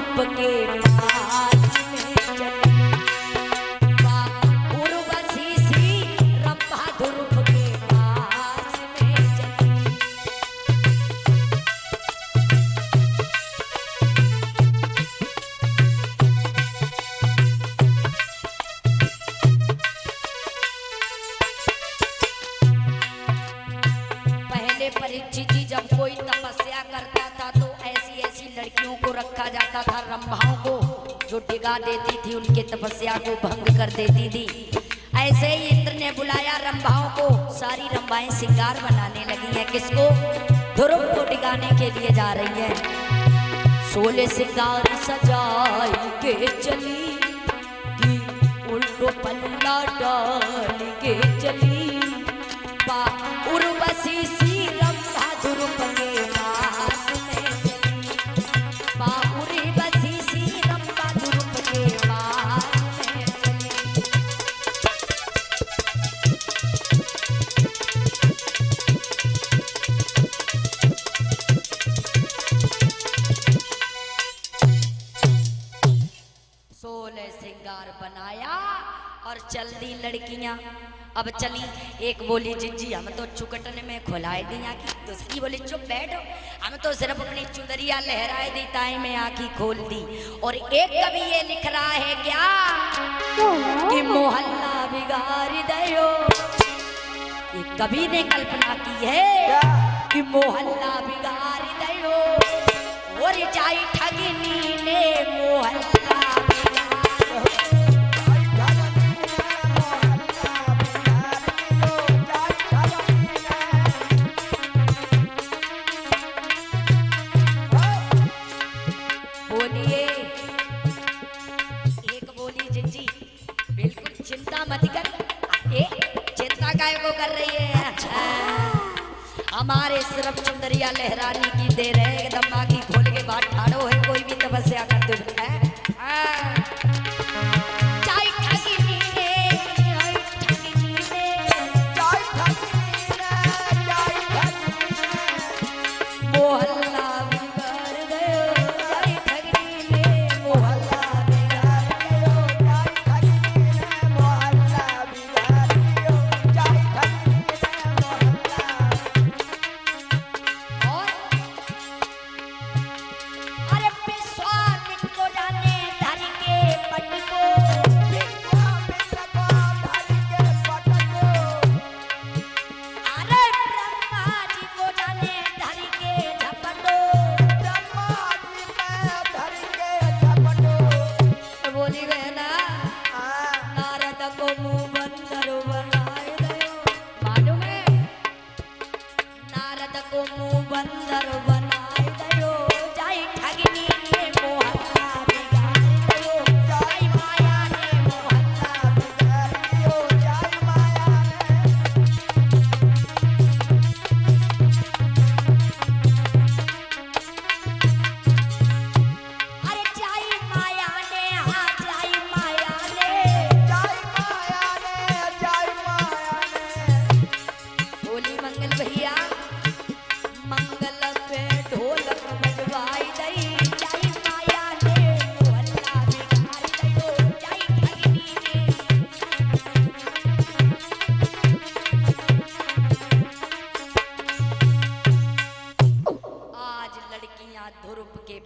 ध्रुप के पास में चली, उर्वशी सी रंभा ध्रुप के पास में चली। पहले परीक्षित जी जब कोई तपस्या करता था तो ऐसी ऐसी लड़कियों को रखा जाता था, रंभाओं को, जो डिगा देती थी, उनके तपस्या को भंग कर देती थी। ऐसे ही इंद्र ने बुलाया रंभाओं को, सारी रंभाएं श्रृंगार बनाने लगी हैं। किसको? ध्रुव को डिगाने के लिए जा रही है। 16 श्रृंगार सजाई के चली कि उल्टो पल्ला डाल के चली, उर्वशी सी रंभा ध्रुव के पास में चली, उर्वशी सी रंभा ध्रुव के पास में चली। 16 श्रृंगार बनाया और चल दी लड़कियां। अब चली, एक बोली जिज्जी हम तो चुकटन में खुलाए दिया की, दूसरी बोली चुप बैठो हम तो सिर्फ अपनी चुंदरिया लहराए दी, ताई में आंखी खोल दी। और एक कवि ये लिख रहा है क्या कि मोहल्ला बिगाड़ दयो, ये कवि ने कल्पना की है कि मोहल्ला बिगाड़ दयो, और जाई ठगनी ने मोहल्ला कर रही है। हमारे सिर्फ चुंदरिया लहराने की देर है, एकदम आँखी खोल के बात ठाड़ो है, कोई भी तपस्या करते है।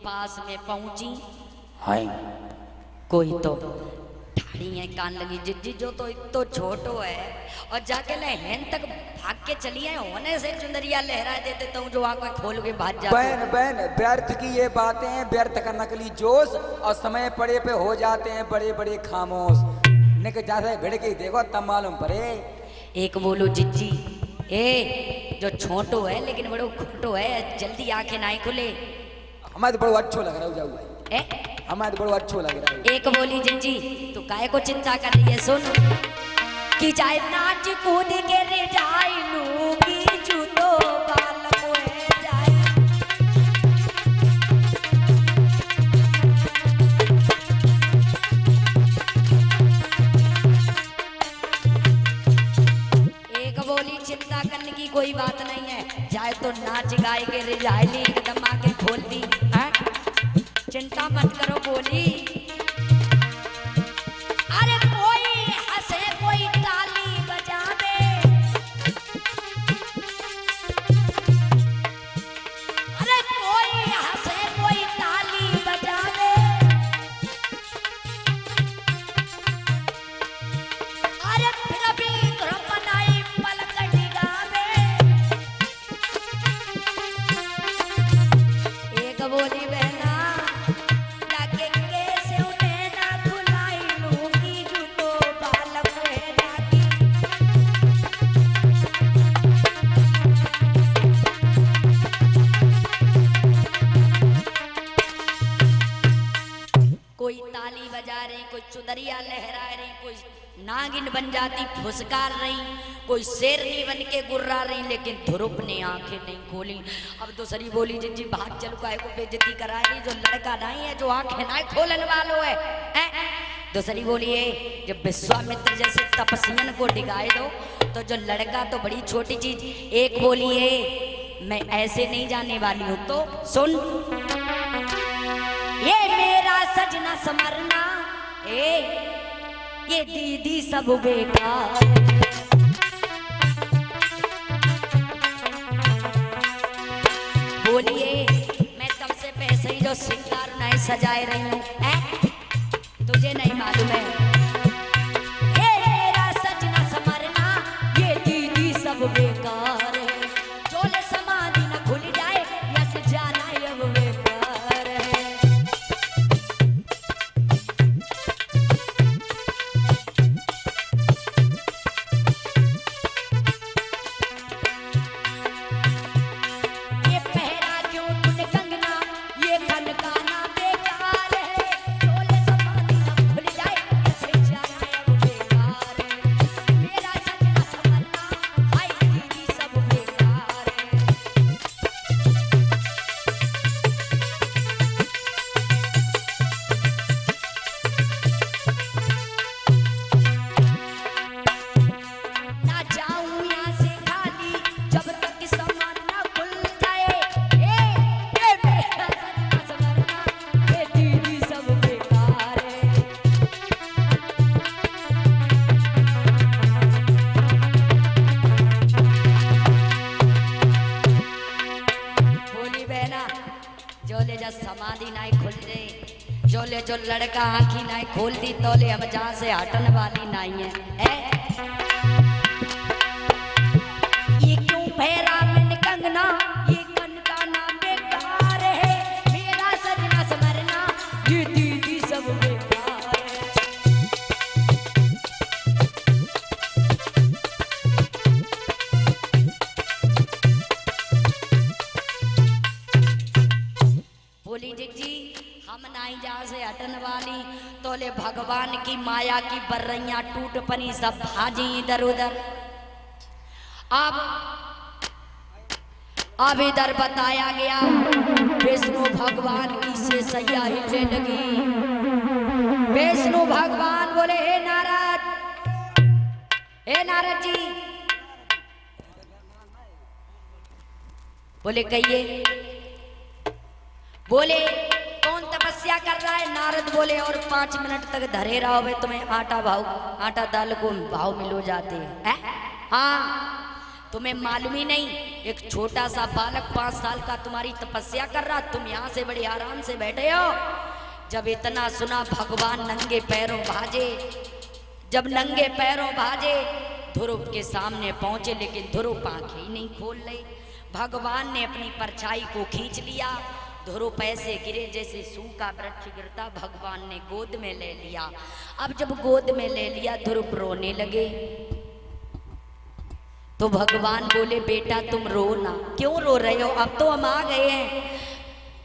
पास में पहुंची, हाय कोई तो ठाड़ी है कान लगी जिज्जी जो तो छोटो है, और जाके ले हेन तक भाग के चली है, होने से चुंदरिया लहरा देते तो जो आंखें खोल के भाग जाते। बहन बहन व्यर्थ की ये बातें हैं, व्यर्थ का नकली जोश, और समय पड़े पे हो जाते हैं बड़े बड़े खामोश। निक जाते भिड़ के देखो तब मालूम पड़े। एक बोलो जिज्जी ए जो छोटो है लेकिन बड़ो खोटो है, जल्दी आंखें नहीं खुले। हमारे बड़ो अच्छो लग रहा है, हमारे बड़ो अच्छो लग रहा है। एक बोली जिज्जी तू काहे को चिंता कर रही है, सुन कि चाहे नाच कूद के रे जाए लूंगी जूतो बाल मोए जाए। एक बोली चिंता करने की कोई बात नहीं है, जाए तो नाच गाए के रे जाए ली, एकदम आके खोल दी। चिंता मत करो, कोई चुदरिया लहरा रही, कोई नागिन बन जाती फुसकार रही, कोई शेरनी बन के गुर्रा रही, लेकिन ध्रुव ने आंखें नहीं खोली। अब दूसरी बोली जिज्जी भाग चलो काहे को बेइज्जती करा रही, जो लड़का नहीं है जो आंखें ना खोलन वालो है, हैं? दूसरी बोली है जब विश्वामित्र जैसे तपस्वियन को डिगाए दो तो जो लड़का तो बड़ी छोटी चीज। एक बोली है मैं ऐसे नहीं जाने वाली हूं, तो सुन ये मेरा सजना समरना, ये दीदी सब बेकार। बोलिए मैं तब से पैसे ही जो श्रृंगार नहीं सजाए रही हूं, तुझे नहीं मालूम है। ये मेरा सजना समरना, ये दीदी सब बेकार है, चोले समाधि न खुल जाए या से जाना अब बेकार है। ये पहरा क्यों तूने कंगना, ये खनकाना बेकार है, चोले समाधि न खुल जाए या से जाना अब बेकार है। मेरा सजना समरना, हाय दीदी सब बेकार है। ना जाऊं यहाँ से खाली जब तक कि सम्मान ना खुल जाए। ए मेरा सजना समरना, ये दीदी सब बेकार है। बोली बहना जोले जब समाधि नहीं खुल रे, जोले जो लड़का आंखी नहीं खोल दी तोले हम जहाँ से हटन वाली नहीं है। ये क्यों फेरा मैंने कंगना, ये कनकाना बेकार है, मेरा सजना समरना, ये दीदी सब बेकार है। बोली जी हम नहीं जहाँ से हटन वाली, तोले भगवान की माया की बर्रैया टूट पनी सब भाजी इधर उधर। अब इधर बताया गया विष्णु भगवान की से सैया हिलने लगी। विष्णु भगवान बोले हे नारद जी, बोले कहिए। बोले कौन तपस्या कर रहा है? नारद बोले और 5 मिनट तक धरे रहोगे तुम्हें आटा दाल को भाव मिलो जाते हैं। हाँ तुम्हें मालूम ही नहीं, एक छोटा सा बालक 5 साल का तुम्हारी तपस्या कर रहा, तुम यहाँ से बड़े आराम से बैठे हो। जब इतना सुना भगवान नंगे पैरों भाजे, जब नंगे पैरों भाजे ध्रुव के सामने पहुंचे, लेकिन ध्रुव आंखें ही नहीं खोल रही। भगवान ने अपनी परछाई को खींच लिया, ध्रुव ऐसे गिरे जैसे सूखा वृक्ष गिरता, भगवान ने गोद में ले लिया। अब जब गोद में ले लिया ध्रुव रोने लगे, तो भगवान बोले बेटा तुम रो ना, क्यों रो रहे हो, अब तो हम आ गए हैं।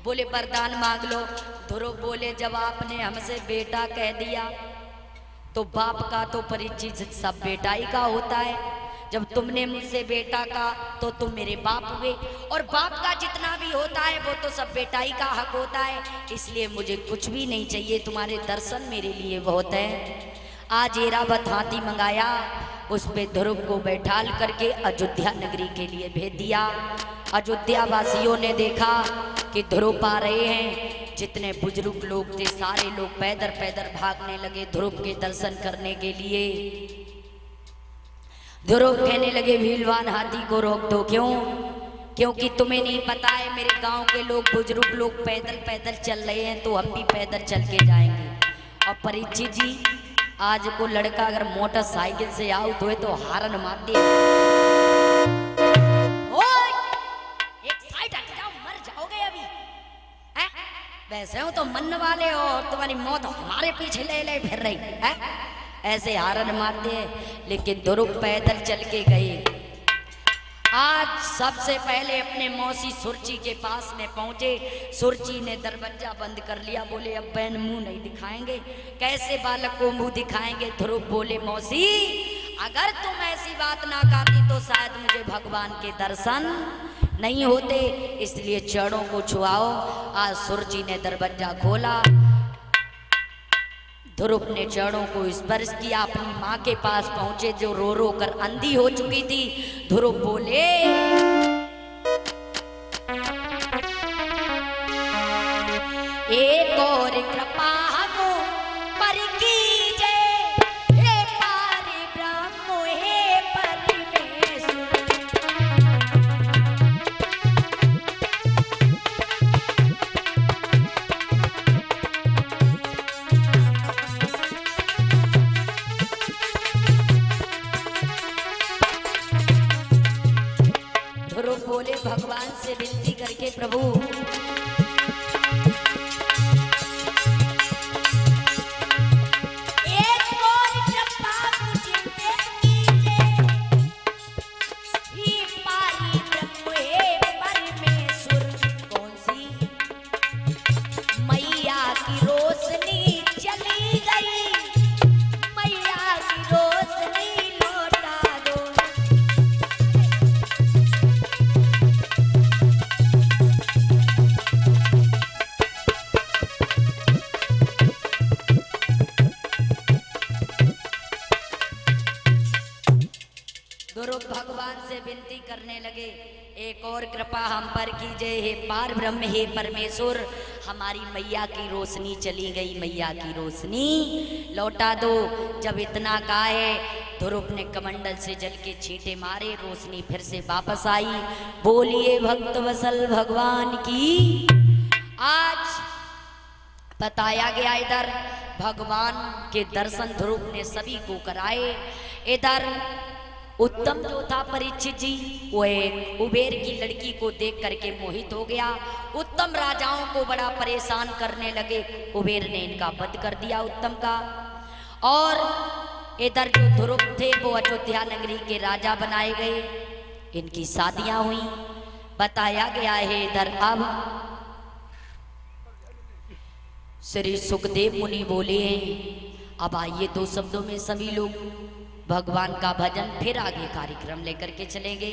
बोले वरदान मांग लो। ध्रुव बोले जब आपने हमसे बेटा कह दिया तो बाप का तो परिचित सब बेटा ही का होता है। जब तुमने मुझसे बेटा का तो तुम मेरे बाप हुए, और बाप का जितना भी होता है वो तो सब बेटा ही का हक होता है। इसलिए मुझे कुछ भी नहीं चाहिए, तुम्हारे दर्शन मेरे लिए बहुत है। आज एरावत हाथी मंगाया, उस पे ध्रुव को बैठाल करके अयोध्या नगरी के लिए भेज दिया। अयोध्या वासियों ने देखा कि ध्रुव आ रहे हैं, जितने बुजुर्ग लोग थे सारे लोग पैदल पैदल भागने लगे ध्रुव के दर्शन करने के लिए। ध्रुव कहने लगे भीलवान हाथी को रोक दो। क्यों? क्योंकि तुम्हें नहीं पता है मेरे गांव के लोग बुजुर्ग लोग पैदल पैदल चल रहे हैं, तो हम भी पैदल चल के जाएंगे। और परीक्षित जी आज को लड़का अगर मोटरसाइकिल से आउट हुए तो हारन मार दे, एक साइड हट जाओ, मर जाओगे अभी। वैसे हो तो मन वाले हो, तुम्हारी मौत हमारे पीछे ले ले फिर रही है, ऐसे हारन मारते हैं। लेकिन ध्रुव पैदल चल के गए। आज सबसे पहले अपने मौसी सुरची के पास में पहुंचे। सुरची ने दरवाजा बंद कर लिया। बोले अब बहन मुंह नहीं दिखाएंगे, कैसे बालक को मुंह दिखाएंगे। ध्रुव बोले मौसी अगर तुम ऐसी बात ना कहती तो शायद मुझे भगवान के दर्शन नहीं होते, इसलिए चरणों को छुआओ। आज सुरची ने दरवाजा खोला। ध्रुव ने चरणों को स्पर्श किया। अपनी माँ के पास पहुंचे जो रो रो कर अंधी हो चुकी थी। ध्रुव बोले एक और कृपा हमो पर कीजे, हे पारि ब्रह्म हे परमेश्वर। ध्रुव बोले भगवान से विनती करके प्रभु एक और कृपा मुझ पे कीजिए, हे पारि ब्रह्म हे परमेश्वर। कौन सी? मैया की रोशनी चली गई, मैया की रोशनी लौटा दो। ध्रुव भगवान से विनती करने लगे एक और कृपा हम पर कीजिए, हे पार ब्रह्म हे परमेश्वर। हमारी मैया की रोशनी चली गई, मैया की रोशनी लौटा दो। जब इतना कहा है ध्रुव ने कमंडल से जल के छींटे मारे, रोशनी फिर से वापस आई। बोलिए भक्त वसल भगवान की। आज बताया गया इधर भगवान के दर्शन ध्रुव ने सभी को कराए। इधर उत्तम जो था परीक्षित जी, वो एक कुबेर की लड़की को देख करके मोहित हो गया। उत्तम राजाओं को बड़ा परेशान करने लगे। कुबेर ने इनका वध कर दिया उत्तम का। और इधर जो ध्रुव थे वो अयोध्या नगरी के राजा बनाए गए। इनकी शादियां हुई। बताया गया है इधर अब श्री सुखदेव मुनि बोले हैं। अब आइए दो शब्दों में सभी लोग भगवान का भजन फिर आगे कार्यक्रम लेकर के चलेंगे।